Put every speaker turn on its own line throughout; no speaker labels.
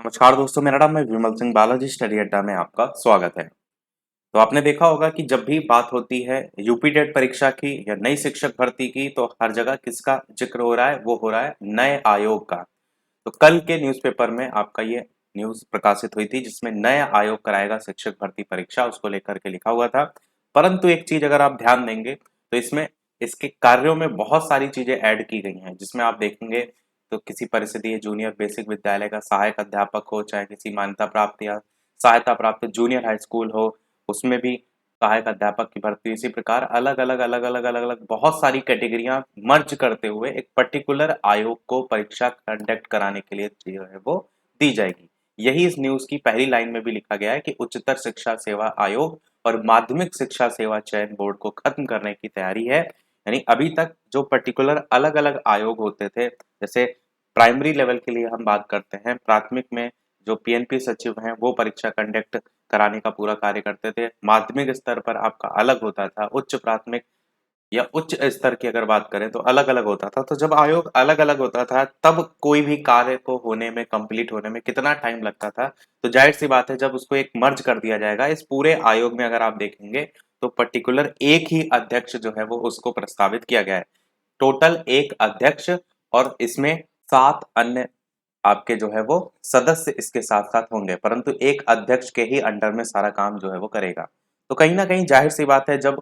नमस्कार दोस्तों, मेरा नाम है विमल सिंह। बालाजी स्टडी अड्डा में आपका स्वागत है। तो आपने देखा होगा कि जब भी बात होती है यूपी टेट परीक्षा की या नई शिक्षक भर्ती की, तो हर जगह किसका जिक्र हो रहा है? वो हो रहा है नए आयोग का। तो कल के न्यूज़पेपर में आपका ये न्यूज़ प्रकाशित हुई थी, जिसमें नए आयोग कराएगा शिक्षक भर्ती परीक्षा, उसको लेकर के लिखा हुआ था। परंतु एक चीज अगर आप ध्यान देंगे तो इसमें इसके कार्यों में बहुत सारी चीजें ऐड की गई हैं, जिसमें आप देखेंगे तो किसी परिषदीय जूनियर बेसिक विद्यालय का सहायक अध्यापक हो, चाहे किसी मान्यता प्राप्त या सहायता प्राप्त जूनियर हाई स्कूल हो, उसमें भी सहायक अध्यापक की भर्ती। इसी प्रकार अलग अलग बहुत सारी कैटेगरियां मर्ज करते हुए एक पर्टिकुलर आयोग को परीक्षा कंडक्ट कराने के लिए जो है वो दी जाएगी। यही इस न्यूज की पहली लाइन में भी लिखा गया है कि उच्चतर शिक्षा सेवा आयोग और माध्यमिक शिक्षा सेवा चयन बोर्ड को खत्म करने की तैयारी है। यानी अभी तक जो पर्टिकुलर अलग अलग आयोग होते थे, जैसे प्राइमरी लेवल के लिए हम बात करते हैं, प्राथमिक में जो पीएनपी सचिव हैं वो परीक्षा कंडक्ट कराने का पूरा कार्य करते थे। माध्यमिक स्तर पर आपका अलग होता था, उच्च प्राथमिक या उच्च स्तर की अगर बात करें तो अलग अलग होता था। तो जब आयोग अलग अलग होता था तब कोई भी कार्य को होने में, कंप्लीट होने में कितना टाइम लगता था। तो जाहिर सी बात है, जब उसको एक मर्ज कर दिया जाएगा इस पूरे आयोग में, अगर आप देखेंगे तो पर्टिकुलर एक ही अध्यक्ष जो है वो उसको प्रस्तावित किया गया है। टोटल एक अध्यक्ष और इसमें 7 अन्य आपके जो है वो सदस्य इसके साथ साथ होंगे, परंतु एक अध्यक्ष के ही अंडर में सारा काम जो है वो करेगा। तो कहीं ना कहीं जाहिर सी बात है, जब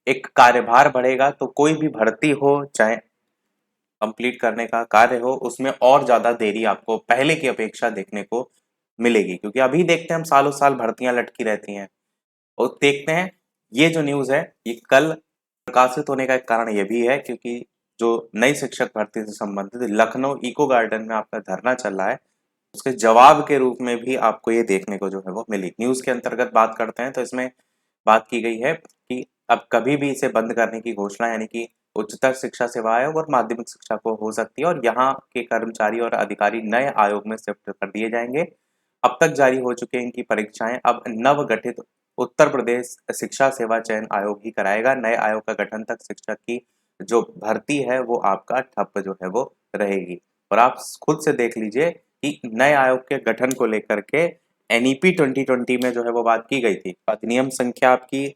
एक कार्यभार बढ़ेगा तो कोई भी भर्ती हो, चाहे कंप्लीट करने का कार्य हो, उसमें और ज्यादा देरी आपको पहले की अपेक्षा देखने को मिलेगी। क्योंकि अभी देखते हैं हम सालों साल भर्तियां लटकी रहती हैं। और देखते हैं ये जो न्यूज़ है ये कल प्रकाशित होने का एक कारण ये भी है, क्योंकि जो नई शिक्षक भर्ती से संबंधित लखनऊ इको गार्डन में आपका धरना चल रहा है, उसके जवाब के रूप में भी आपको ये देखने को जो है वो मिली। न्यूज़ के अंतर्गत बात करते हैं तो इसमें बात की गई है कि अब कभी भी इसे बंद करने की घोषणा, यानी कि उच्चतर शिक्षा सेवा आयोग और माध्यमिक शिक्षा को हो सकती है, और यहाँ के कर्मचारी और अधिकारी नए आयोग में शिफ्ट कर दिए जाएंगे। अब तक जारी हो चुके इनकी परीक्षाएं अब नव गठित उत्तर प्रदेश शिक्षा सेवा चयन आयोग ही कराएगा। नए आयोग का गठन तक शिक्षक की जो भर्ती है वो आपका ठप जो है वो रहेगी। और आप खुद से देख लीजिए कि नए आयोग के गठन को लेकर के एनईपी 2020 में जो है वो बात की गई थी। अधिनियम संख्या आपकी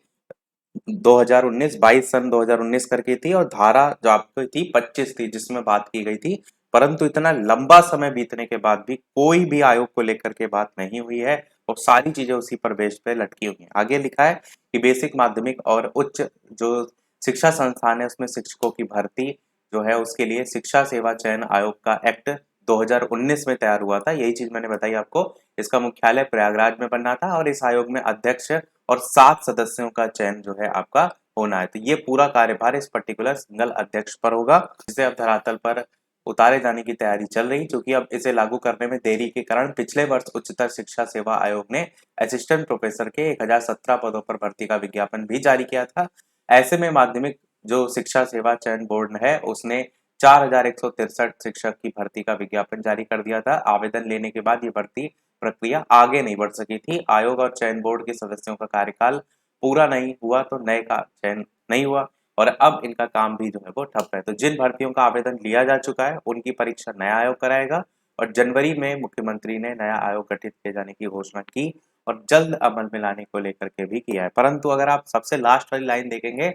2019 22 सन 2019 करके थी, और धारा जो आपकी थी 25 थी, जिसमें बात की गई थी। परंतु इतना लंबा समय बीतने के बाद भी कोई भी आयोग को लेकर के बात नहीं हुई है, और सारी चीजें उसी प्रवेश पे लटकी हुई हैं। आगे लिखा है कि बेसिक, माध्यमिक और उच्च जो शिक्षा संस्थान है उसमें शिक्षकों की भर्ती जो है उसके लिए शिक्षा सेवा चयन आयोग का एक्ट 2019 में तैयार हुआ था। यही चीज मैंने बताई आपको। इसका मुख्यालय प्रयागराज में बनना था, और इस आयोग में अध्यक्ष और 7 सदस्यों का चयन जो है आपका होना है। तो ये पूरा कार्यभार इस पर्टिकुलर सिंगल अध्यक्ष पर होगा, जिसे अब धरातल पर उतारे जाने की तैयारी चल रही, क्योंकि अब इसे लागू करने में देरी के कारण पिछले वर्ष उच्चतर शिक्षा सेवा आयोग ने असिस्टेंट प्रोफेसर के 1017 पदों पर भर्ती का विज्ञापन भी जारी किया था। ऐसे में माध्यमिक जो शिक्षा सेवा चयन बोर्ड है उसने 4163 शिक्षक की भर्ती का विज्ञापन जारी कर दिया था। आवेदन लेने के बाद ये भर्ती प्रक्रिया आगे नहीं बढ़ सकी थी। आयोग और चयन बोर्ड के सदस्यों का कार्यकाल पूरा नहीं हुआ तो नए का चयन नहीं हुआ, और अब इनका काम भी जो है वो ठप है। तो जिन भर्तियों का आवेदन लिया जा चुका है उनकी परीक्षा नया आयोग कराएगा, और जनवरी में मुख्यमंत्री ने नया आयोग गठित किए जाने की घोषणा की और जल्द अमल में लाने को लेकर के भी किया है। परंतु अगर आप सबसे लास्ट वाली लाइन देखेंगे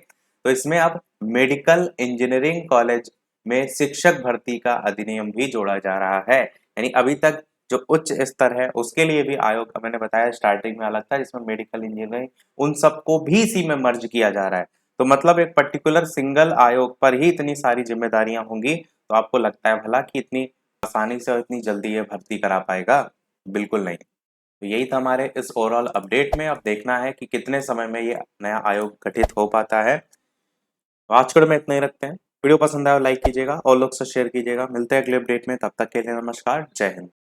तो इसमें अब मेडिकल इंजीनियरिंग कॉलेज में शिक्षक भर्ती का अधिनियम भी जोड़ा जा रहा है। यानी अभी तक जो उच्च स्तर है उसके लिए भी आयोग, मैंने बताया स्टार्टिंग में अलग था, जिसमें मेडिकल इंजीनियरिंग, उन सबको भी इसी में मर्ज किया जा रहा है। तो मतलब एक पर्टिकुलर सिंगल आयोग पर ही इतनी सारी जिम्मेदारियां होंगी, तो आपको लगता है भला कि इतनी आसानी से और इतनी जल्दी ये भर्ती करा पाएगा? बिल्कुल नहीं। तो यही था हमारे इस ओवरऑल अपडेट में। अब देखना है कि कितने समय में ये नया आयोग गठित हो पाता है। तो आज के में इतना ही रखते हैं। वीडियो पसंद आया लाइक कीजिएगा और लोग से शेयर कीजिएगा। मिलते हैं अगले अपडेट में, तब तक के लिए नमस्कार, जय हिंद।